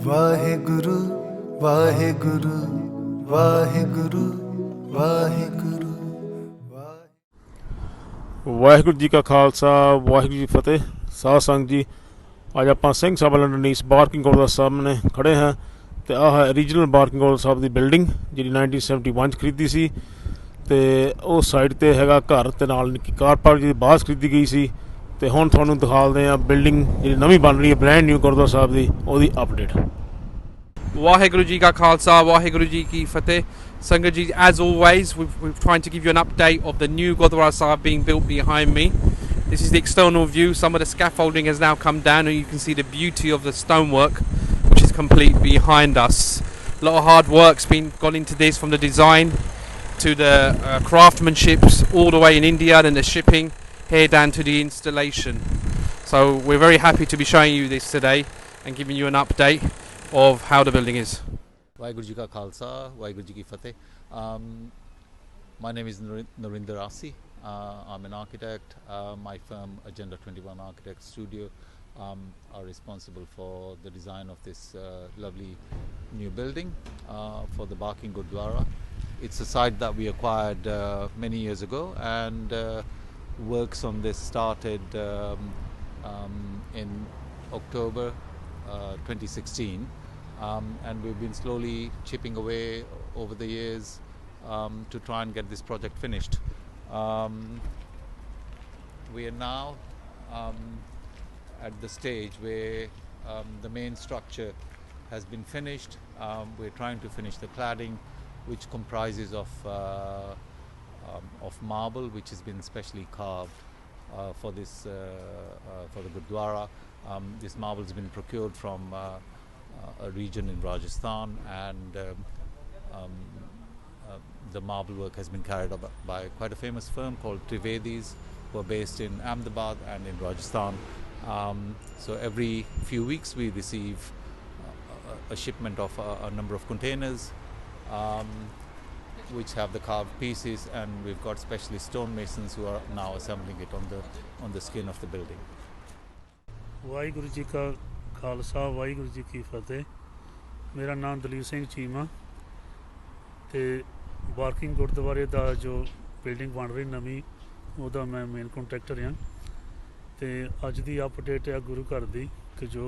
ਵਾਹਿਗੁਰੂ ਵਾਹਿਗੁਰੂ ਵਾਹਿਗੁਰੂ ਵਾਹਿਗੁਰੂ ਵਾਹਿਗੁਰੂ ਜੀ ਕਾ ਖਾਲਸਾ ਵਾਹਿਗੁਰੂ ਜੀ ਫਤਿਹ। ਸਾਧ ਸੰਗਤ ਜੀ, ਅੱਜ ਆਪਾਂ Singh Sabha London East barking ਹਾਲ ਦੇ ਸਾਹਮਣੇ ਖੜੇ ਹਾਂ ਤੇ ਆਹ ਹੈ ਓਰੀਜਨਲ ਬਾਰਕਿੰਗ ਹਾਲ ਸਾਹਿਬ ਦੀ ਬਿਲਡਿੰਗ ਜਿਹੜੀ 1971 'ਚ ਖਰੀਦੀ ਸੀ ਤੇ ਉਸ ਸਾਈਡ ਤੇ ਹੈਗਾ ਘਰ ਤੇ ਨਾਲ ਨਿੱਕੀ ਕਾਰ ਪਾਰਕ ਜਿਹਦੀ ਬਾਅਦ ਖਰੀਦੀ ਗਈ ਸੀ। ਤੇ ਹੁਣ ਤੁਹਾਨੂੰ ਦਿਖਾਉਂਦੇ ਆ ਬਿਲਡਿੰਗ ਜਿਹੜੀ ਨਵੀਂ ਬਣ ਰਹੀ ਹੈ ਬ੍ਰੈਂਡ ਨਿਊ ਗੁਰਦੁਆਰਾ ਸਾਹਿਬ ਦੀ, ਉਹਦੀ update. Waheguru Ji Ka Khalsa, Waheguru Ji Ki Fateh. Sangat Ji, as always, we're trying to give you an update of the new Gurdwara Sahib being built behind me. This is the external view. Some of the scaffolding has now come down and you can see the beauty of the stonework which is complete behind us. A lot of hard work's been gone into this, from the design to the craftsmanship all the way in India, and the shipping here down to the installation. So we're very happy to be showing you this today and giving you an update of how the building is. Waheguru Ji Ka Khalsa, Waheguru Ji Ki Fateh. My name is Narinder Asi. I'm an architect. My firm, Agenda 21 Architect Studio, are responsible for the design of this lovely new building for the Barking Gurdwara. It's a site that we acquired many years ago, and works on this started in October 2016. And we've been slowly chipping away over the years to try and get this project finished. We are now at the stage where the main structure has been finished. We're trying to finish the cladding, which comprises of marble, which has been specially carved for this for the Gurdwara. This marble has been procured from a region in Rajasthan, and the marble work has been carried out by quite a famous firm called Trivedis, who are based in Ahmedabad and in Rajasthan. So every few weeks we receive a shipment of a number of containers which have the carved pieces, and we've got specialist stonemasons who are now assembling it on the skin of the building. Waheguru ji ਕਾ ਖਾਲਸਾ ਵਾਹਿਗੁਰੂ ਜੀ ਕੀ ਫਤਿਹ। ਮੇਰਾ ਨਾਮ ਦਲੀਪ ਸਿੰਘ ਚੀਮਾ ਤੇ barking ਗੁਰਦੁਆਰੇ ਦਾ ਜੋ building ਬਣ ਰਹੀ ਨਵੀਂ, ਉਹਦਾ ਮੈਂ ਮੇਨ ਕੰਟਰੈਕਟਰ ਹਾਂ। ਤੇ ਅੱਜ ਦੀ ਅਪਡੇਟ ਹੈ ਗੁਰੂ ਘਰ ਦੀ, ਕਿ ਜੋ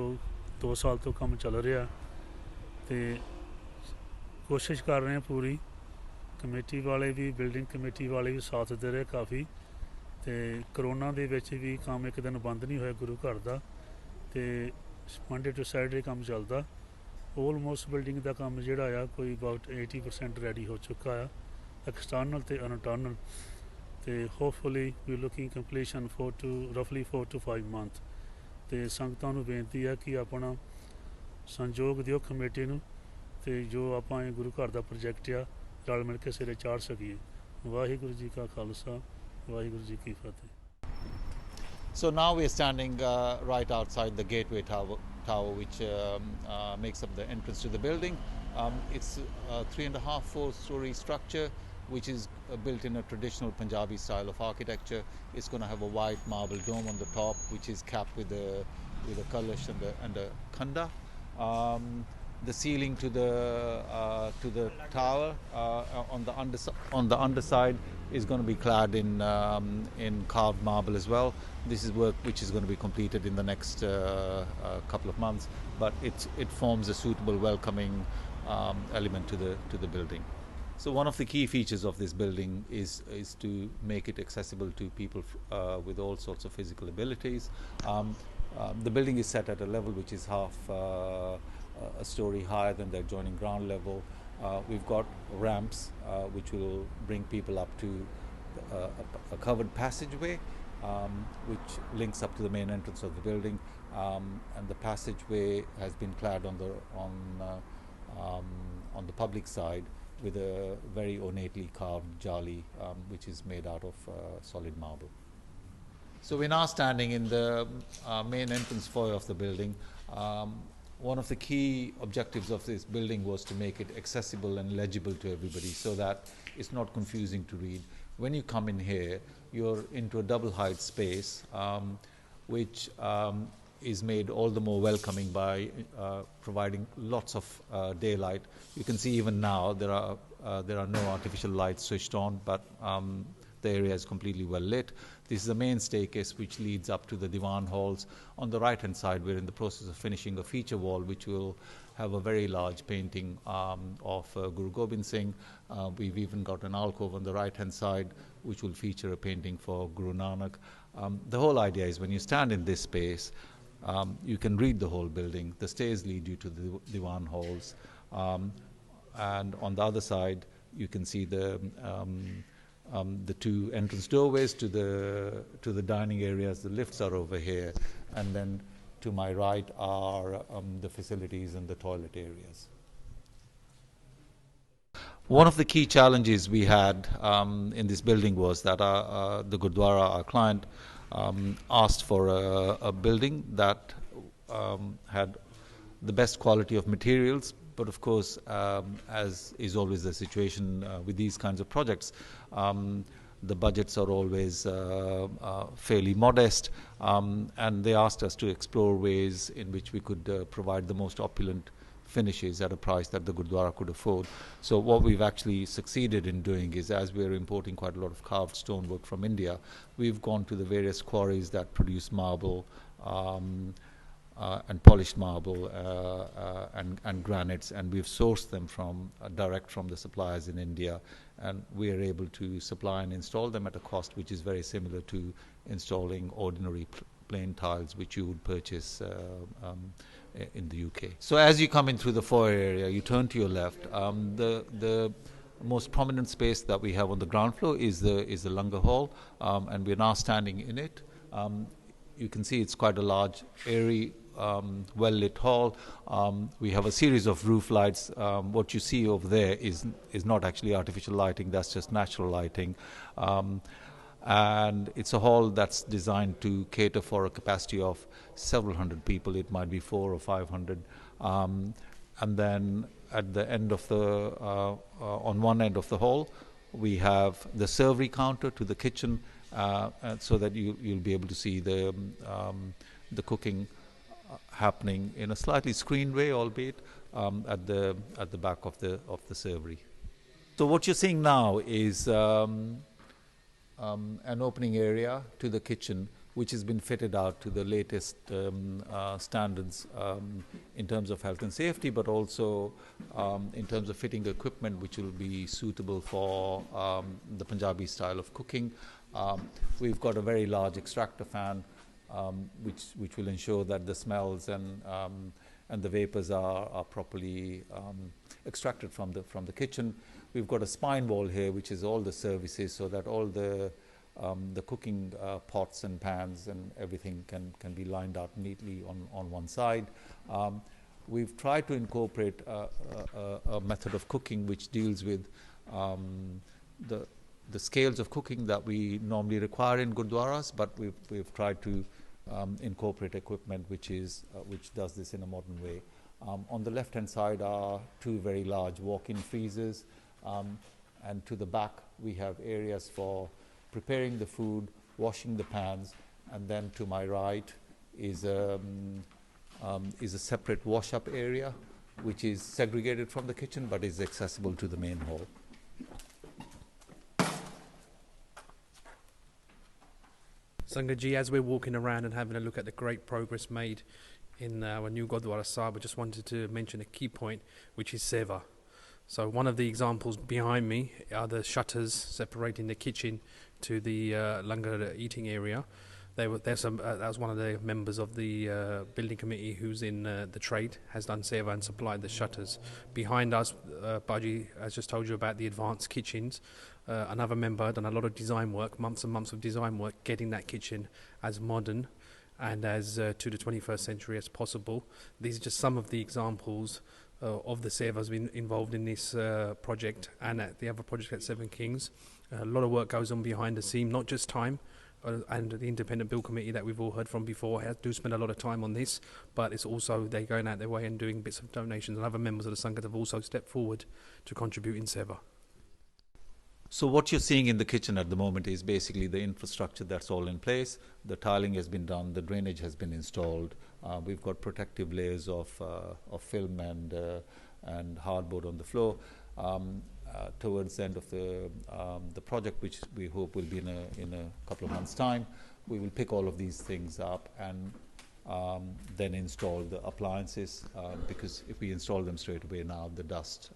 2 ਸਾਲ ਤੋਂ ਕੰਮ ਚੱਲ ਰਿਹਾ ਤੇ ਕੋਸ਼ਿਸ਼ ਕਰ ਰਹੇ ਹਾਂ ਪੂਰੀ। ਕਮੇਟੀ ਵਾਲੇ ਵੀ, ਬਿਲਡਿੰਗ ਕਮੇਟੀ ਵਾਲੇ ਵੀ ਸਾਥ ਦੇ ਰਹੇ ਕਾਫੀ। ਤੇ ਕਰੋਨਾ ਦੇ ਵਿੱਚ ਵੀ ਕੰਮ ਇੱਕ ਦਿਨ ਬੰਦ ਨਹੀਂ ਹੋਇਆ ਗੁਰੂ ਘਰ ਦਾ, ਤੇ ਮੰਡੇ ਟੂ ਸੈਟਰਡੇ ਕੰਮ ਚੱਲਦਾ। ਆਲਮੋਸਟ ਬਿਲਡਿੰਗ ਦਾ ਕੰਮ ਜਿਹੜਾ ਆ ਕੋਈ ਅਬਾਊਟ 80% ਰੈਡੀ ਹੋ ਚੁੱਕਾ ਆ, ਐਕਸਟਰਨਲ ਤੇ ਇੰਟਰਨਲ। ਤੇ ਹੋਪਫੁਲੀ ਵੀ ਲੁਕਿੰਗ ਕੰਪਲੀਸ਼ਨ ਰਫਲੀ 4 to 5 months। ਤੇ ਸੰਗਤਾਂ ਨੂੰ ਬੇਨਤੀ ਹੈ ਕਿ ਆਪਣਾ ਸੰਯੋਗ ਦਿਓ ਕਮੇਟੀ ਨੂੰ, ਤੇ ਜੋ ਆਪਾਂ ਇਹ ਗੁਰੂ ਘਰ ਦਾ ਪ੍ਰੋਜੈਕਟ ਆ ਰਲ ਮਿਲ ਕੇ ਸਿਰੇ ਚਾੜ ਸਕੀਏ। ਵਾਹਿਗੁਰੂ ਜੀ ਕਾ ਖਾਲਸਾ ਵਾਹਿਗੁਰੂ ਜੀ ਕੀ ਫਤਿਹ। So now we're standing right outside the gateway tower which makes up the entrance to the building. It's a 3.5-4 story structure which is built in a traditional Punjabi style of architecture. It's going to have a white marble dome on the top, which is capped with a kalash and a khanda. The ceiling to the tower on the underside is going to be clad in carved marble as well. This is work which is going to be completed in the next couple of months, but it forms a suitable welcoming element to the building. So one of the key features of this building is to make it accessible to people with all sorts of physical abilities. The building is set at a level which is half a story higher than the adjoining ground level. We've got ramps which will bring people up to a covered passageway which links up to the main entrance of the building, and the passageway has been clad on the public side with a very ornately carved jali which is made out of solid marble. So we're now standing in the main entrance foyer of the building. One of the key objectives of this building was to make it accessible and legible to everybody, so that it's not confusing to read. When you come in here, you're into a double height space which is made all the more welcoming by providing lots of daylight. You can see even now there are no artificial lights switched on, but the area is completely well lit. This is the main staircase which leads up to the divan halls. On the right hand side, we're in the process of finishing a feature wall which will have a very large painting of Guru Gobind Singh. We've even got an alcove on the right hand side which will feature a painting for Guru Nanak. The whole idea is when you stand in this space, you can read the whole building. The stairs lead you to the divan halls, and on the other side you can see the two entrance doorways to the dining areas. The lifts are over here, and then to my right are the facilities and the toilet areas. One of the key challenges we had in this building was that the Gurdwara, our client, asked for a building that had the best quality of materials, but of course, as is always the situation with these kinds of projects, the budgets are always fairly modest, and they asked us to explore ways in which we could provide the most opulent finishes at a price that the Gurdwara could afford. So what we've actually succeeded in doing is, as we're importing quite a lot of carved stonework from India, we've gone to the various quarries that produce marble and polished marble and granites, and we've sourced them from direct from the suppliers in India, and we are able to supply and install them at a cost which is very similar to installing ordinary plain tiles which you would purchase in the UK. So as you come in through the foyer area, you turn to your left. The most prominent space that we have on the ground floor is the Langar Hall, and we're now standing in it. You can see it's quite a large, airy, well-lit hall. We have a series of roof lights. What you see over there is not actually artificial lighting, that's just natural lighting. And it's a hall that's designed to cater for a capacity of several hundred people. It might be 400 or 500. And then at the end of on one end of the hall, we have the servery counter to the kitchen, so that you'll be able to see the cooking happening in a slightly screened way, albeit at the back of the servery. So what you're seeing now is an opening area to the kitchen, which has been fitted out to the latest standards in terms of health and safety, but also in terms of fitting equipment which will be suitable for the Punjabi style of cooking. We've got a very large extractor fan which will ensure that the smells and the vapors are properly extracted from the kitchen. We've got a spine wall here which is all the services, so that all the cooking pots and pans and everything can be lined out neatly on one side. We've tried to incorporate a method of cooking which deals with the scales of cooking that we normally require in Gurdwaras, but we've tried to incorporate equipment which does this in a modern way. On the left hand side are two very large walk-in freezers, and to the back we have areas for preparing the food, washing the pans, and then to my right is a separate wash-up area which is segregated from the kitchen but is accessible to the main hall. Sangaji, as we're walking around and having a look at the great progress made in our new Gurdwara Sahib, I just wanted to mention a key point, which is seva. So one of the examples behind me are the shutters separating the kitchen to the Langar eating area. That was one of the members of the building committee who's in the trade, has done seva and supplied the shutters. Behind us, Baji has just told you about the advanced kitchens. Another member done a lot of design work, months and months of design work, getting that kitchen as modern and as to the 21st century as possible. These are just some of the examples of the sevas been involved in this project and at the other project at Seven Kings. A lot of work goes on behind the scene, not just time, and the independent bill committee that we've all heard from before do spend a lot of time on this, but it's also they're going out their way and doing bits of donations, and other members of the Sangha have also stepped forward to contribute in seva. So what you're seeing in the kitchen at the moment is basically the infrastructure that's all in place. The tiling has been done, the drainage has been installed. We've got protective layers of film and hardboard on the floor. Towards the end of the project, which we hope will be in a couple of months' time, we will pick all of these things up and then install the appliances, because if we install them straight away now, the dust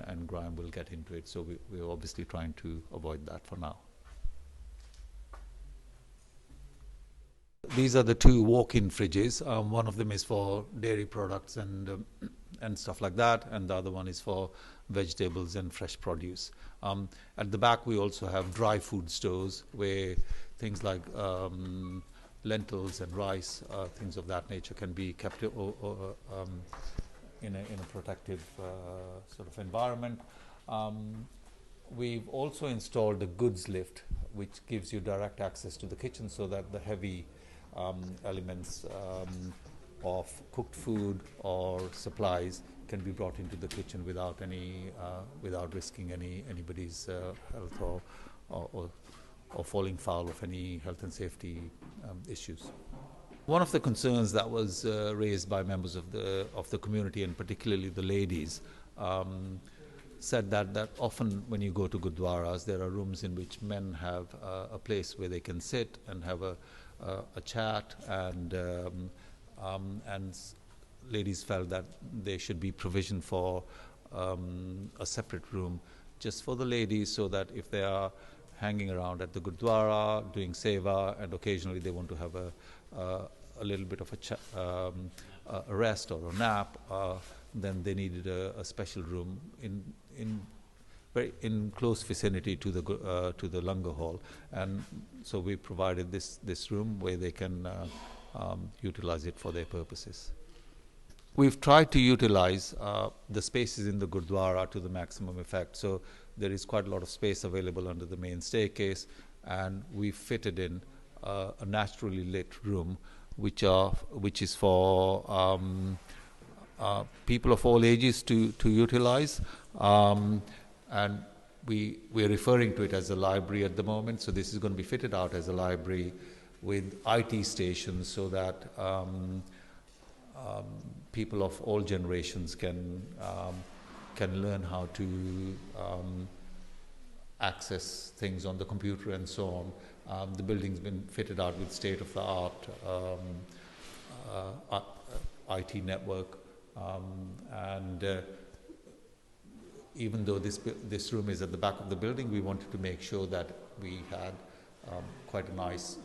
and grime will get into it. So we're obviously trying to avoid that for now. These are the two walk-in fridges. One of them is for dairy products and stuff like that, and the other one is for vegetables and fresh produce. At the back, we also have dry food stores where things like lentils and rice, things of that nature, can be kept in a protective sort of environment. We've also installed a goods lift, which gives you direct access to the kitchen, so that the heavy elements of cooked food or supplies can be brought into the kitchen without risking anybody's health or falling foul of any health and safety issues. One of the concerns that was raised by members of the community, and particularly the ladies, said that often when you go to Gurdwaras, there are rooms in which men have a place where they can sit and have a chat, and ladies felt that there should be provision for a separate room just for the ladies, so that if they are hanging around at the Gurdwara doing seva and occasionally they want to have a little bit of a rest or a nap, then they needed a special room in close vicinity to the Langar hall, and so we provided this room where they can utilize it for their purposes. We've tried to utilize the spaces in the Gurdwara to the maximum effect. So there is quite a lot of space available under the main staircase, and we fitted in a naturally lit room, which is for people of all ages to utilize, and we're referring to it as a library at the moment. So this is going to be fitted out as a library with IT stations, so that people of all generations can learn how to access things on the computer and so on. The building's been fitted out with state-of-the-art IT network, and even though this room is at the back of the building, we wanted to make sure that we had quite a nice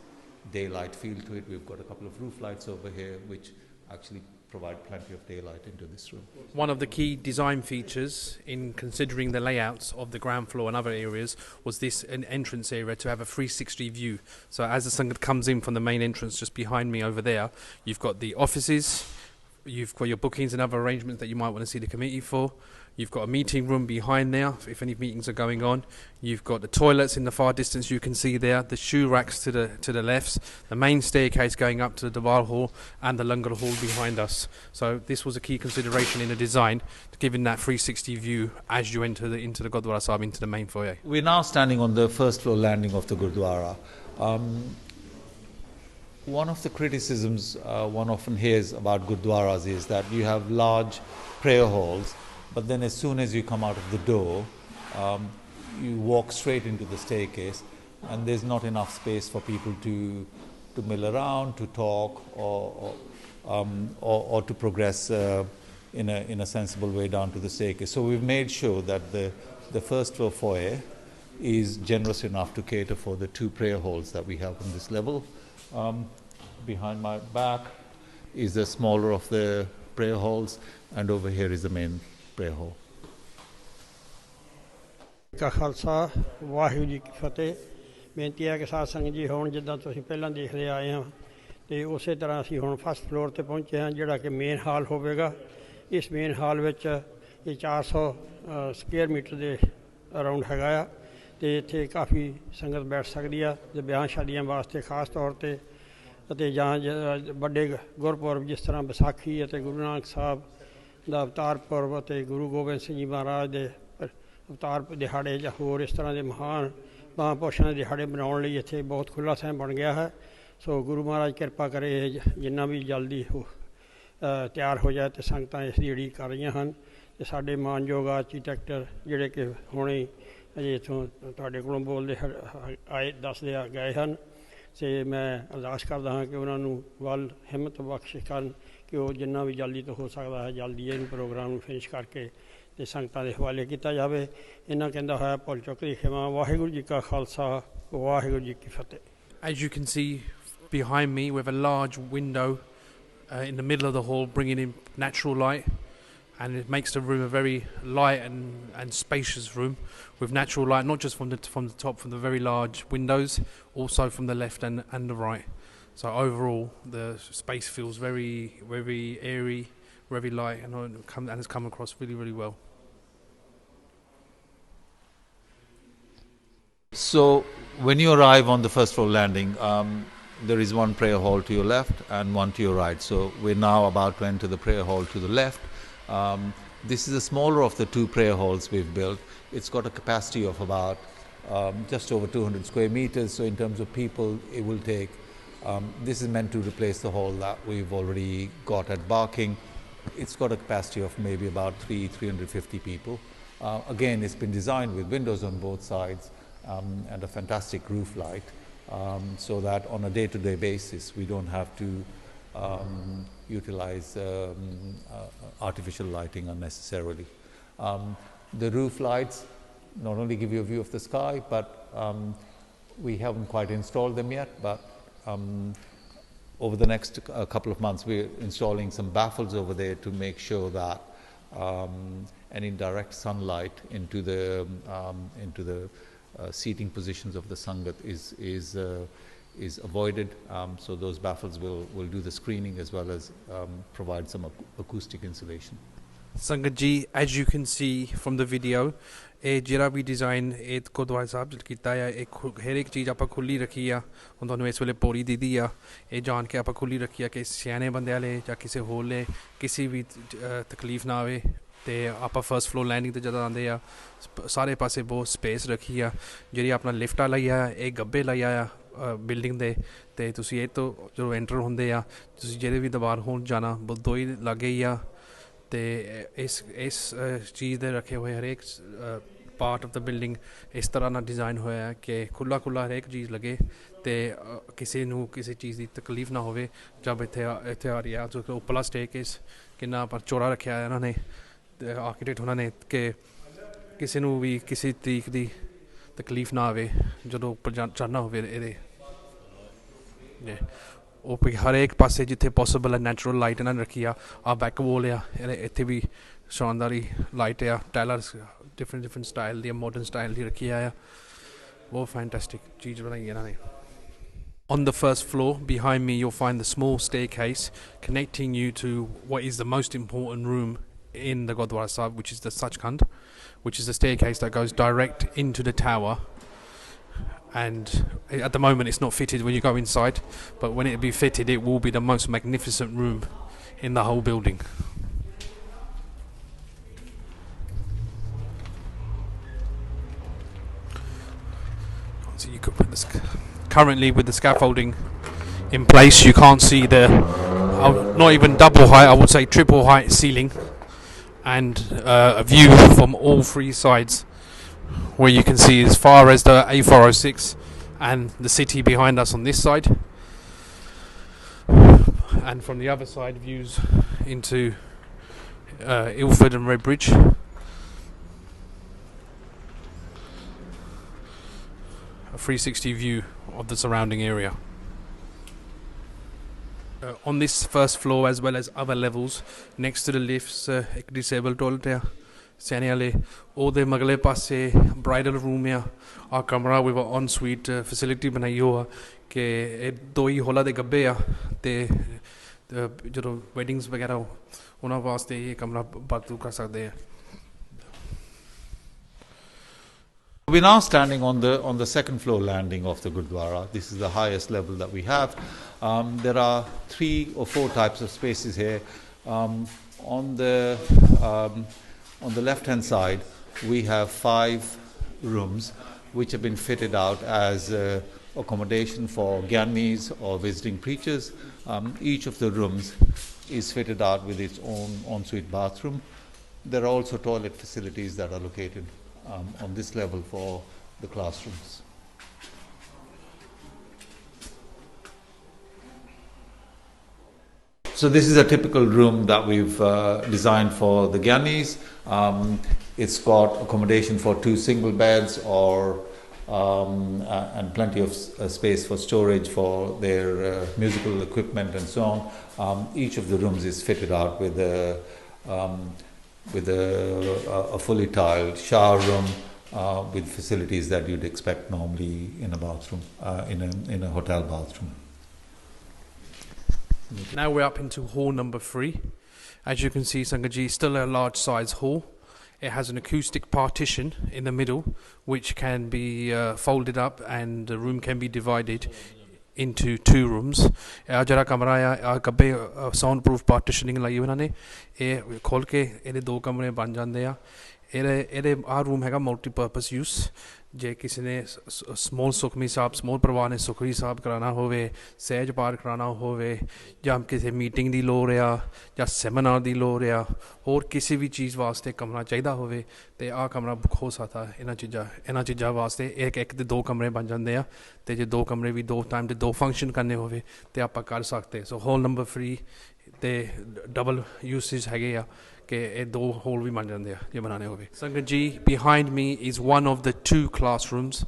daylight feel to it. We've got a couple of roof lights over here, which actually provide plenty of daylight into this room. One of the key design features in considering the layouts of the ground floor and other areas was this an entrance area to have a 360 view. So as the Sangat comes in from the main entrance just behind me over there, you've got the offices, you've got your bookings and other arrangements that you might want to see the committee for. You've got a meeting room behind there if any meetings are going on. You've got the toilets in the far distance you can see there, the shoe racks to the left, the main staircase going up to the Darbar hall, and the Langar hall behind us. So this was a key consideration in the design, giving that 360 view as you enter into the Gurdwara Sahib, into the main foyer. We're now standing on the first floor landing of the Gurdwara. One of the criticisms one often hears about Gurdwaras is that you have large prayer halls, but then as soon as you come out of the door, you walk straight into the staircase, and there's not enough space for people to mill around, to talk, or to progress in a sensible way down to the staircase. So we've made sure that the first floor foyer is generous enough to cater for the two prayer halls that we have on this level. Behind my back is the smaller of the prayer halls, and over here is the main prayer hall. ਕਾ ਖਾਲਸਾ ਵਾਹਿਗੁਰੂ ਜੀ ਕੀ ਫਤਿਹ। ਬੇਨਤੀ ਹੈ ਕਿ ਸਾਧ ਸੰਗਤ ਜੀ ਹੁਣ ਜਿੱਦਾਂ ਤੁਸੀਂ ਪਹਿਲਾਂ ਦੇਖਦੇ ਆਏ ਹਾਂ ਤੇ ਉਸੇ ਤਰ੍ਹਾਂ ਅਸੀਂ ਹੁਣ ਫਸਟ ਫਲੋਰ ਤੇ ਪਹੁੰਚੇ ਹਾਂ, ਜਿਹੜਾ ਕਿ ਮੇਨ ਹਾਲ ਹੋਵੇਗਾ। ਇਸ ਮੇਨ ਹਾਲ ਵਿੱਚ ਇਹ 400 ਸਕੁਅਰ ਮੀਟਰ ਦੇ ਅਰਾਊਂਡ ਹੈਗਾ ਆ, ਤੇ ਇੱਥੇ ਕਾਫੀ ਸੰਗਤ ਬੈਠ ਸਕਦੀ ਆ ਤੇ ਵਿਆਹ ਸ਼ਾਦੀਆਂ ਵਾਸਤੇ ਖਾਸ ਤੌਰ ਤੇ, ਅਤੇ ਜਾਂ ਵੱਡੇ ਗੁਰਪੁਰਬ ਜਿਸ ਤਰ੍ਹਾਂ ਵਿਸਾਖੀ ਅਤੇ ਗੁਰੂ ਨਾਨਕ ਸਾਹਿਬ ਦਾ ਅਵਤਾਰ ਪੁਰਬ ਅਤੇ ਗੁਰੂ ਗੋਬਿੰਦ ਸਿੰਘ ਜੀ ਮਹਾਰਾਜ ਦੇ ਅਵਤਾਰ ਦਿਹਾੜੇ ਜਾਂ ਹੋਰ ਇਸ ਤਰ੍ਹਾਂ ਦੇ ਮਹਾਨ ਮਹਾਂਪੁਰਸ਼ਾਂ ਦੇ ਦਿਹਾੜੇ ਮਨਾਉਣ ਲਈ ਇੱਥੇ ਬਹੁਤ ਖੁੱਲ੍ਹਾ ਥਾਂ ਬਣ ਗਿਆ ਹੈ। ਸੋ ਗੁਰੂ ਮਹਾਰਾਜ ਕਿਰਪਾ ਕਰੇ ਇਹ ਜਿੰਨਾ ਵੀ ਜਲਦੀ ਤਿਆਰ ਹੋ ਜਾਏ, ਅਤੇ ਸੰਗਤਾਂ ਇਸ ਦੀ ਉਡੀਕ ਕਰ ਰਹੀਆਂ ਹਨ। ਅਤੇ ਸਾਡੇ ਮਾਨਯੋਗ ਆਰਕੀਟੈਕਟ ਜਿਹੜੇ ਕਿ ਹੁਣੇ ਅਜੇ ਇੱਥੋਂ ਤੁਹਾਡੇ ਕੋਲੋਂ ਬੋਲਦੇ ਆਏ ਦੱਸਦੇ ਗਏ ਹਨ, ਅਤੇ ਮੈਂ ਅਰਦਾਸ ਕਰਦਾ ਹਾਂ ਕਿ ਉਹਨਾਂ ਨੂੰ ਵੱਲ ਹਿੰਮਤ ਬਖਸ਼ਿਸ਼ ਕਰਨ ਕਿ ਉਹ ਜਿੰਨਾ ਵੀ ਜਲਦੀ ਤੋਂ ਹੋ ਸਕਦਾ ਹੈ ਜਲਦੀ ਇਹਨੂੰ ਪ੍ਰੋਗਰਾਮ ਨੂੰ ਫਿਨਿਸ਼ ਕਰਕੇ ਅਤੇ ਸੰਗਤਾਂ ਦੇ ਹਵਾਲੇ ਕੀਤਾ ਜਾਵੇ। ਇਹਨਾਂ ਕਹਿੰਦਾ ਹੋਇਆ ਭੁੱਲ ਚੁੱਕ ਦੀ ਖਿਮਾ। ਵਾਹਿਗੁਰੂ ਜੀ ਕਾ ਖਾਲਸਾ, ਵਾਹਿਗੁਰੂ ਜੀ ਕੀ ਫਤਿਹ। As you can see behind me, we have a large window in the middle of the hall, bringing in natural light, and it makes the room a very light and spacious room with natural light, not just from the top, from the very large windows, also from the left and the right. So overall, the space feels very, very airy, very light, and has come across really, really well. So when you arrive on the first floor landing, there is one prayer hall to your left and one to your right. So we're now about to enter the prayer hall to the left. This is the smaller of the two prayer halls we've built. It's got a capacity of about just over 200 square meters. So in terms of people, it will take, this is meant to replace the hall that we've already got at Barking. It's got a capacity of maybe about 350 people. Again, it's been designed with windows on both sides and a fantastic roof light, so that on a day-to-day basis we don't have to utilize artificial lighting unnecessarily. The roof lights not only give you a view of the sky, but we haven't quite installed them yet, but over the next couple of months we're installing some baffles over there to make sure that any direct sunlight into the seating positions of the Sangat is avoided. So those baffles will do the screening as well as provide some acoustic insulation. Sangat ji, as you can see from the video, ਇਹ ਜਿਹੜਾ ਵੀ design ਇਹ ਗੁਰਦੁਆਰਾ ਸਾਹਿਬ ਚ ਕੀਤਾ ਆ, ਇਹ ਹਰ ਇੱਕ ਚੀਜ਼ ਆਪਾਂ ਖੁੱਲ੍ਹੀ ਰੱਖੀ ਆ। ਹੁਣ ਤੁਹਾਨੂੰ ਇਸ ਵੇਲੇ ਪੌੜੀ ਦੀਦੀ ਆ, ਇਹ ਜਾਣ ਕੇ ਆਪਾਂ ਖੁੱਲ੍ਹੀ ਰੱਖੀ ਆ ਕਿ ਸਿਆਣੇ ਬੰਦਿਆਂ ਲਈ ਜਾਂ ਕਿਸੇ ਹੋਰ ਲਈ ਕਿਸੇ ਵੀ ਤਕਲੀਫ ਨਾ ਆਵੇ। ਅਤੇ ਆਪਾਂ ਫਸਟ ਫਲੋਰ ਲੈਂਡਿੰਗ 'ਤੇ ਜਦੋਂ ਆਉਂਦੇ ਆ ਸਾਰੇ ਪਾਸੇ ਬਹੁਤ ਸਪੇਸ ਰੱਖੀ ਆ। ਜਿਹੜੀ ਆਪਣਾ ਲਿਫਟਾਂ ਲਈ ਆ, ਇਹ ਗੱਬੇ ਲਈ ਆ ਬਿਲਡਿੰਗ ਦੇ, ਅਤੇ ਤੁਸੀਂ ਇਹ ਤੋਂ ਜਦੋਂ ਐਂਟਰ ਹੁੰਦੇ ਆ ਤੁਸੀਂ ਜਿਹੜੇ ਵੀ ਦੀਵਾਰ ਹੋਣ ਜਾਣਾ ਦੋ ਹੀ ਲਾਗੇ ਹੀ ਆ। ਅਤੇ ਇਸ ਚੀਜ਼ ਦੇ ਰੱਖੇ ਹੋਏ ਹਰੇਕ ਪਾਰਟ ਆਫ ਦ ਬਿਲਡਿੰਗ ਇਸ ਤਰ੍ਹਾਂ ਨਾਲ ਡਿਜ਼ਾਈਨ ਹੋਇਆ ਕਿ ਖੁੱਲ੍ਹਾ ਹਰੇਕ ਚੀਜ਼ ਲੱਗੇ ਅਤੇ ਕਿਸੇ ਨੂੰ ਕਿਸੇ ਚੀਜ਼ ਦੀ ਤਕਲੀਫ ਨਾ ਹੋਵੇ। ਜਦ ਇੱਥੇ ਆ ਰਹੀ ਆ ਉੱਪਰਲਾ ਸਟੇਅਰਕੇਸ ਕਿੰਨਾ ਪਰ ਚੌੜਾ ਰੱਖਿਆ ਇਹਨਾਂ ਨੇ ਆਰਕੀਟੈਕਟ ਉਹਨਾਂ ਨੇ ਕਿ ਕਿਸੇ ਨੂੰ ਵੀ ਕਿਸੇ ਤਰੀਕ ਦੀ ਤਕਲੀਫ ਨਾ ਆਵੇ ਜਦੋਂ ਉੱਪਰ ਚੜ੍ਹਨਾ ਹੋਵੇ। ਇਹਦੇ ਉਹ ਹਰੇਕ ਪਾਸੇ ਜਿੱਥੇ ਪੋਸੀਬਲ ਹੈ ਨੈਚੁਰਲ ਲਾਈਟ ਇਹਨਾਂ ਨੇ ਰੱਖੀ ਆ। ਬੈਕ ਵੋਲ ਆ, ਇੱਥੇ ਵੀ ਸ਼ਾਨਦਾਰੀ ਲਾਈਟ ਆ, ਟਾਇਲਰਸ ਡਿਫਰੈਂਟ ਸਟਾਈਲ ਦੀ ਮਾਡਰਨ ਸਟਾਈਲ ਦੀ ਰੱਖੀ ਆ। ਬਹੁਤ ਫੈਂਟੈਸਟਿਕ ਚੀਜ਼ ਬਣਾਈ ਇਹਨਾਂ ਨੇ। On the first floor behind me you'll find the small staircase connecting you to what is the most important room in the Gurdwara Sahib, which is the Sachkhand, which is the staircase that goes direct into the tower. And at the moment it's not fitted when you go inside, but when it be fitted it will be the most magnificent room in the whole building. So you could put this currently with the scaffolding in place, you can't see the not even double height, I would say triple height ceiling, and a view from all three sides where you can see as far as the A406 and the city behind us on this side, and from the other side views into Ilford and Redbridge. A 360 view of the surrounding area. On this first floor as well as other levels, next to the lifts, ਇੱਕ disabled toilet ਆ ਸਿਆਣੇ ਵਾਲੇ, ਉਹਦੇ ਮਗਲੇ ਪਾਸੇ bridal room ਆ ਕਮਰਾ with an ensuite facility ਬਣਾਈ ਹੋ ਆ ਕਿ ਇਹ ਦੋ ਹੀ ਹੋਲਾਂ ਦੇ ਗੱਬੇ ਆ ਅਤੇ ਜਦੋਂ ਵੈਡਿੰਗਸ ਵਗੈਰਾ ਉਹਨਾਂ ਵਾਸਤੇ ਇਹ ਕਮਰਾ ਵਰਤੋਂ ਕਰ ਸਕਦੇ ਆ। We're now standing on the second floor landing of the Gurdwara. This is the highest level that we have. There are 3 or 4 types of spaces here. On On the left hand side, we have 5 rooms which have been fitted out as accommodation for Gyanmis or visiting preachers. Each of the rooms is fitted out with its own ensuite bathroom. There are also toilet facilities that are located on this level for the classrooms. So this is a typical room that we've designed for the Gyanis. It's got accommodation for 2 single beds and plenty of space for storage for their musical equipment and so on. Each of the rooms is fitted out with a fully tiled shower room with facilities that you'd expect normally in a bathroom, in a hotel bathroom. Now we're up into hall number 3. As you can see, Sangaji, still a large size hall. It has an acoustic partition in the middle, which can be folded up, and the room can be divided into 2 rooms. Jara kamra ya kabbe soundproof partitioning lai ਉਹਨਾਂ ਨੇ ਇਹ ਖੋਲ ਕੇ ਇਹਦੇ 2 ਕਮਰੇ ਬਣ ਜਾਂਦੇ ਆ ਇਹਦੇ ਆ ਰੂਮ ਹੈਗਾ ਮਲਟੀਪਰਪਸ ਯੂਸ ਜੇ ਕਿਸੇ ਨੇ ਸਮੋਲ ਸੁਖਮੀ ਸਾਹਿਬ ਸਮੋਲ ਪਰਿਵਾਰ ਨੇ ਸੁਖਰੀ ਸਾਹਿਬ ਕਰਾਉਣਾ ਹੋਵੇ ਸਹਿਜ ਪਾਠ ਕਰਾਉਣਾ ਹੋਵੇ ਜਾਂ ਕਿਸੇ ਮੀਟਿੰਗ ਦੀ ਲੋੜ ਆ ਜਾਂ ਸੈਮੀਨਾਰ ਦੀ ਲੋੜ ਆ ਹੋਰ ਕਿਸੇ ਵੀ ਚੀਜ਼ ਵਾਸਤੇ ਕਮਰਾ ਚਾਹੀਦਾ ਹੋਵੇ ਤੇ ਆਹ ਕਮਰਾ ਬੁੱਕ ਹੋ ਸਕਦਾ ਇਹਨਾਂ ਚੀਜ਼ਾਂ ਵਾਸਤੇ ਇੱਕ ਦੇ 2 ਕਮਰੇ ਬਣ ਜਾਂਦੇ ਆ ਤੇ ਜੇ 2 ਕਮਰੇ ਵੀ 2 ਟਾਈਮ ਤੇ 2 ਫੰਕਸ਼ਨ ਕਰਨੇ ਹੋਵੇ ਤੇ ਆਪਾਂ ਕਰ ਸਕਦੇ ਸੋ ਹੋਲ ਨੰਬਰ 3 ਤੇ ਡਬਲ ਯੂਸੇਜ ਹੈਗੇ ਆ ਕਿ ਇਹ 2 ਹੋਲ ਵੀ ਬਣ ਜਾਂਦੇ ਆ ਜੇ ਬਣਾਉਣੇ ਹੋਵੇ ਸੰਗਤ ਜੀ behind me is one of the 2 classrooms.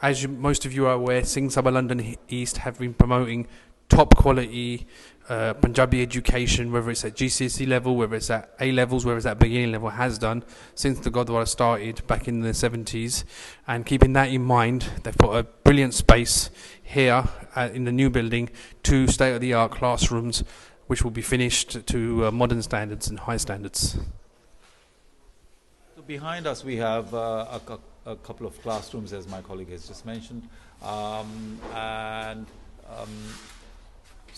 As most of you are aware, Singh Sabha London East have been promoting top quality Punjabi education, whether it's at GCSE level, whether it's at A levels, whether it's at beginning level, has done since the Gurdwara started back in the 70s. And keeping that in mind, they've put a brilliant space here in the new building, 2 state-of-the-art classrooms which will be finished to modern standards and high standards. So behind us we have a couple of classrooms, as my colleague has just mentioned,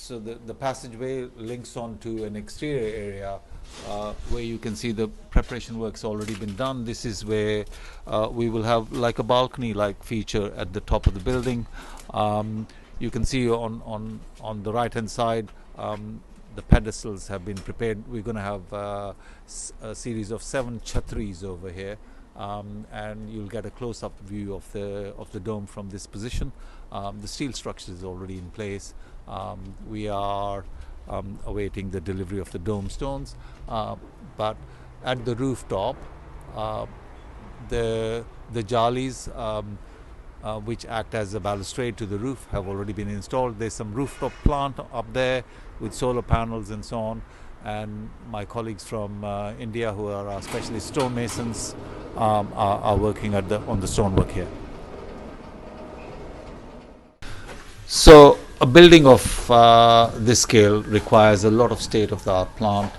so the passageway links on to an exterior area where you can see the preparation work's already been done. This is where we will have like a balcony-like feature at the top of the building. You can see on the right-hand side the pedestals have been prepared. We're going to have a series of 7 chhatris over here, and you'll get a close-up view of the dome from this position. The steel structure is already in place. We are awaiting the delivery of the dome stones, but at the rooftop, the jalis which act as a balustrade to the roof have already been installed. There's some rooftop plant up there with solar panels and so on, and my colleagues from India, who are our specialist stonemasons, are working on the stonework here. So a building of this scale requires a lot of state-of-the-art plant.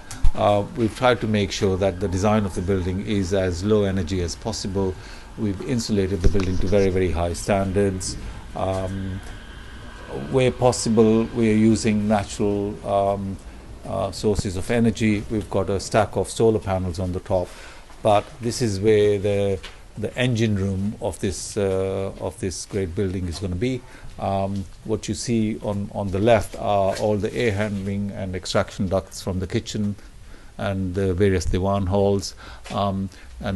We've tried to make sure that the design of the building is as low energy as possible. We've insulated the building to very, very high standards. Where possible, we are using natural sources of energy. We've got a stack of solar panels on the top, but this is where the engine room of this great building is going to be. What you see on the left are all the air handling and extraction ducts from the kitchen and the various divan halls, and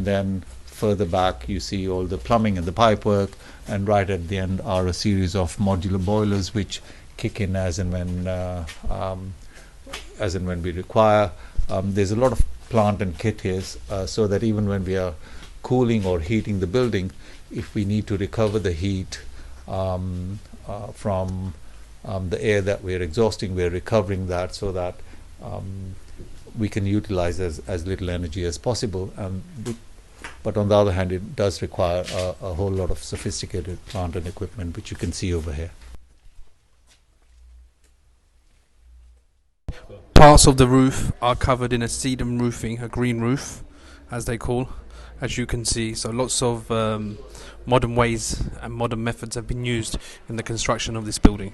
then further back you see all the plumbing and the pipe work, and right at the end are a series of modular boilers which kick in as and when we require. There's a lot of plant and kit here, so that even when we are cooling or heating the building, if we need to recover the heat from the air that we're exhausting, we're recovering that so that we can utilize as little energy as possible. But on the other hand, it does require a whole lot of sophisticated plant and equipment, which you can see over here. Parts of the roof are covered in a sedum roofing, a green roof, as they call, as you can see. So lots of modern ways and modern methods have been used in the construction of this building.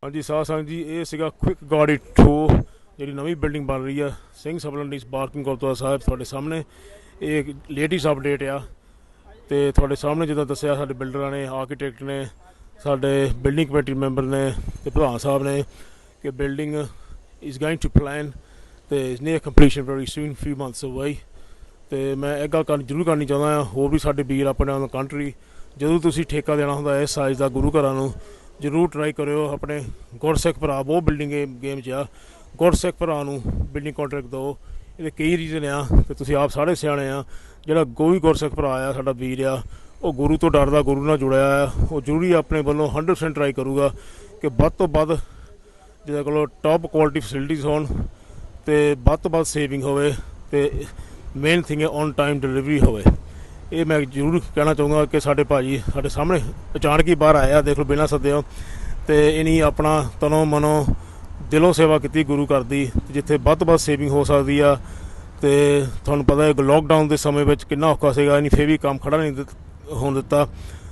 ਹਾਂਜੀ ਸਾਧ ਸੰਗਤ ਜੀ ਇਹ ਸੀਗਾ quick guide to ਜਿਹੜੀ ਨਵੀਂ building ਬਣ ਰਹੀ ਆ Singh Sabha London East barking Gurdwara ਸਾਹਿਬ ਤੁਹਾਡੇ ਸਾਹਮਣੇ ਇਹ ਲੇਟੈਸਟ ਅਪਡੇਟ ਆ। ਤੇ ਤੁਹਾਡੇ ਸਾਹਮਣੇ ਜਿੱਦਾਂ ਦੱਸਿਆ ਸਾਡੇ ਬਿਲਡਰਾਂ ਨੇ, ਆਰਕੀਟੈਕਟ ਨੇ, ਸਾਡੇ ਬਿਲਡਿੰਗ ਕਮੇਟੀ ਮੈਂਬਰ ਨੇ ਤੇ ਪ੍ਰਧਾਨ ਸਾਹਿਬ ਨੇ ਕਿ building is going to plan ਤੇ is near completion very soon, few months away. ਤੇ ਮੈਂ ਇਹ ਗੱਲ ਜ਼ਰੂਰ ਕਰਨੀ ਚਾਹੁੰਦਾ ਹਾਂ ਹੋਰ ਵੀ ਸਾਡੇ ਵੀਰ ਆਪਣੇ ਆਨ ਕੰਟਰੀ, ਜਦੋਂ ਤੁਸੀਂ ਠੇਕਾ ਦੇਣਾ ਹੁੰਦਾ ਇਸ ਸਾਈਜ਼ ਦਾ ਗੁਰੂ ਘਰਾਂ ਨੂੰ, ਜ਼ਰੂਰ ਟਰਾਈ ਕਰਿਓ ਆਪਣੇ ਗੁਰਸਿੱਖ ਭਰਾ ਬਹੁਤ ਬਿਲਡਿੰਗ ਗੇਮ 'ਚ ਆ, ਗੁਰਸਿੱਖ ਭਰਾ ਨੂੰ ਬਿਲਡਿੰਗ ਕੰਟਰੈਕਟ ਦਿਓ। ਇਹਦੇ ਕਈ ਰੀਜ਼ਨ ਆ ਤੇ ਤੁਸੀਂ ਆਪ ਸਾਰੇ ਸਿਆਣੇ ਆ। ਜਿਹੜਾ ਕੋਈ ਗੁਰਸਿੱਖ ਭਰਾ ਆ ਸਾਡਾ ਵੀਰ ਆ, ਉਹ ਗੁਰੂ ਤੋਂ ਡਰਦਾ, ਗੁਰੂ ਨਾਲ ਜੁੜਿਆ ਆ, ਉਹ ਜ਼ਰੂਰੀ ਆਪਣੇ ਵੱਲੋਂ 100% ਟਰਾਈ ਕਰੂਗਾ ਕਿ ਵੱਧ ਤੋਂ ਵੱਧ ਜਿਹਦੇ ਕੋਲ ਟੌਪ ਕੁਆਲਿਟੀ ਫੈਸਿਲਿਟੀਜ਼ ਹੋਣ ਅਤੇ ਵੱਧ ਤੋਂ ਵੱਧ ਸੇਵਿੰਗ ਹੋਵੇ ਅਤੇ ਮੇਨ ਥਿੰਗ ਹੈ ਔਨ ਟਾਈਮ ਡਿਲੀਵਰੀ ਹੋਵੇ। ਇਹ ਮੈਂ ਜ਼ਰੂਰ ਕਹਿਣਾ ਚਾਹੂੰਗਾ ਕਿ ਸਾਡੇ ਭਾਜੀ ਸਾਡੇ ਸਾਹਮਣੇ ਅਚਾਨਕ ਹੀ ਬਾਹਰ ਆਏ ਆ, ਦੇਖ ਲਓ ਬਿਨਾਂ ਸੱਦਿਓ, ਅਤੇ ਇਹਨੀ ਆਪਣਾ ਤਨੋਂ ਮਨੋਂ ਦਿਲੋਂ ਸੇਵਾ ਕੀਤੀ ਗੁਰੂ ਘਰ ਦੀ, ਜਿੱਥੇ ਵੱਧ ਤੋਂ ਵੱਧ ਸੇਵਿੰਗ ਹੋ ਸਕਦੀ ਆ। ਅਤੇ ਤੁਹਾਨੂੰ ਪਤਾ ਹੈ ਲੋਕਡਾਊਨ ਦੇ ਸਮੇਂ ਵਿੱਚ ਕਿੰਨਾ ਔਖਾ ਸੀਗਾ, ਇਹਨੀ ਫੇਰ ਵੀ ਕੰਮ ਖੜ੍ਹਾ ਨਹੀਂ ਹੋਣ ਦਿੱਤਾ।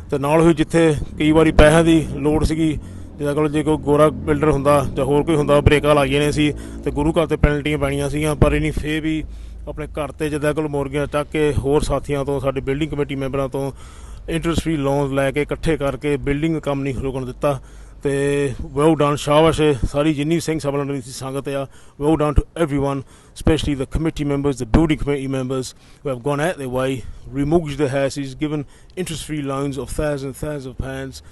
ਅਤੇ ਨਾਲ ਹੀ ਜਿੱਥੇ ਕਈ ਵਾਰੀ ਪੈਸਿਆਂ ਦੀ ਲੋੜ ਸੀਗੀ, ਜਿਹਦੇ ਕੋਲ ਜੇ ਕੋਈ ਗੋਰਾ ਬਿਲਡਰ ਹੁੰਦਾ ਜਾਂ ਹੋਰ ਕੋਈ ਹੁੰਦਾ ਬ੍ਰੇਕਾਂ ਲੱਗ ਜਾਣੀਆਂ ਸੀ ਅਤੇ ਗੁਰੂ ਘਰ 'ਤੇ ਪੈਨਲਟੀਆਂ ਪੈਣੀਆਂ ਸੀਗੀਆਂ, ਪਰ ਇਹਨੀ ਫੇਰ ਵੀ ਆਪਣੇ ਘਰ 'ਤੇ ਜਿੱਦਾਂ ਕੋਲ ਮੁਰਗੀਆਂ ਚੱਕ ਕੇ ਹੋਰ ਸਾਥੀਆਂ ਤੋਂ, ਸਾਡੇ ਬਿਲਡਿੰਗ ਕਮੇਟੀ ਮੈਂਬਰਾਂ ਤੋਂ ਇੰਟਰਸਟ ਫਰੀ ਲੋਨ ਲੈ ਕੇ ਇਕੱਠੇ ਕਰਕੇ ਬਿਲਡਿੰਗ ਕੰਮ ਨਹੀਂ ਰੁਕਣ ਦਿੱਤਾ। ਅਤੇ ਵੈਲ ਡਨ, ਸ਼ਾਬਾਸ਼ ਸਾਰੀ ਜਿੰਨੀ ਸਿੰਘ ਸਭਾ ਲੰਡਨ ਦੀ ਸੰਗਤ ਆ, well done to everyone, especially the committee members, the building committee members who have gone out their way, remortgaged their houses, given interest-free loans of thousands of pounds,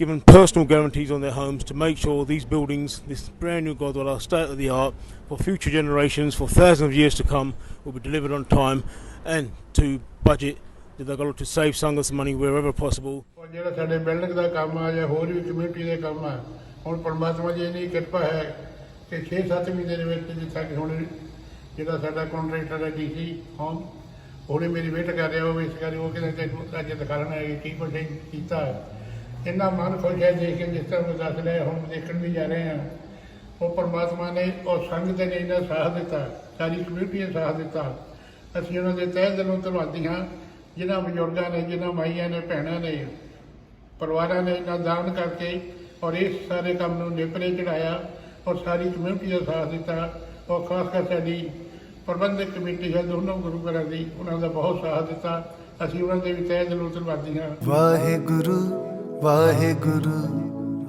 given personal guarantees on their homes to make sure these buildings, this brand new Gurdwara, state of the art, for future generations, for thousands of years to come, will be delivered on time and to budget, ਜਿੱਦਾਂ ਕਰੋ to save ਸੰਗਤ money wherever possible। ਜਿਹੜਾ ਸਾਡੇ building ਦਾ ਕੰਮ ਆ ਜਾਂ ਹੋਰ ਵੀ community ਦੇ ਕੰਮ ਆ, ਹੁਣ ਪਰਮਾਤਮਾ ਦੀ ਇੰਨੀ ਕਿਰਪਾ ਹੈ ਕਿ 6-7 ਮਹੀਨੇ ਦੇ ਵਿੱਚ ਜਿੱਥਾ ਕਿ ਹੁਣ ਜਿਹੜਾ ਸਾਡਾ ਕੰਟਰੈਕਟਰ ਹੈ DC ਹੋਮ, ਉਹਨੇ ਮੇਰੀ ਵੇਟ ਕਰ ਰਿਹਾ, ਉਹ ਇਸ ਕਰਕੇ ਉਹ ਕਹਿੰਦੇ ਤੈਨੂੰ ਅੱਜ ਦਿਖਾਉਣਾ ਹੈ ਕਿ ਕੀ ਕੁਛ ਕੀਤਾ ਹੈ। ਇੰਨਾ ਮਨ ਖੁਸ਼ ਹੈ ਦੇਖ ਕੇ, ਜਿਸ ਤਰ੍ਹਾਂ ਮੈਂ ਦੱਸ ਰਿਹਾ, ਹੁਣ ਦੇਖਣ ਵੀ ਜਾ ਰਹੇ ਹਾਂ। ਉਹ ਪਰਮਾਤਮਾ ਨੇ ਔਰ ਸੰਗਤ ਨੇ ਇੰਨਾ ਸਾਥ ਦਿੱਤਾ, ਸਾਰੀ ਕਮਿਊਨਿਟੀ ਨੇ ਸਾਥ ਦਿੱਤਾ। ਅਸੀਂ ਉਹਨਾਂ ਦੇ ਤਹਿ ਦਿਲੋਂ ਧੰਨਵਾਦੀ ਹਾਂ, ਜਿਨ੍ਹਾਂ ਬਜ਼ੁਰਗਾਂ ਨੇ, ਜਿਨ੍ਹਾਂ ਮਾਈਆਂ ਨੇ, ਭੈਣਾਂ ਨੇ, ਪਰਿਵਾਰਾਂ ਨੇ ਇੰਨਾ ਦਾਨ ਕਰਕੇ ਔਰ ਇਸ ਸਾਰੇ ਕੰਮ ਨੂੰ ਨੇਪਰੇ ਚੜਾਇਆ ਔਰ ਸਾਰੀ ਕਮਿਊਨਿਟੀ ਦਾ ਸਾਥ ਦਿੱਤਾ। ਔਰ ਖਾਸ ਕਰ ਸਾਡੀ ਪ੍ਰਬੰਧਕ ਕਮੇਟੀ ਹੈ ਦੋਨੋਂ ਗੁਰੂ ਘਰਾਂ ਦੀ, ਉਹਨਾਂ ਦਾ ਬਹੁਤ ਸਾਥ ਦਿੱਤਾ। ਅਸੀਂ ਉਹਨਾਂ ਦੇ ਵੀ ਤਹਿ ਦਿਲੋਂ ਧੰਨਵਾਦੀ ਹਾਂ। ਵਾਹਿਗੁਰੂ ਵਾਹਿਗੁਰੂ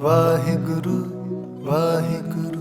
ਵਾਹਿਗੁਰੂ ਵਾਹਿਗੁਰੂ।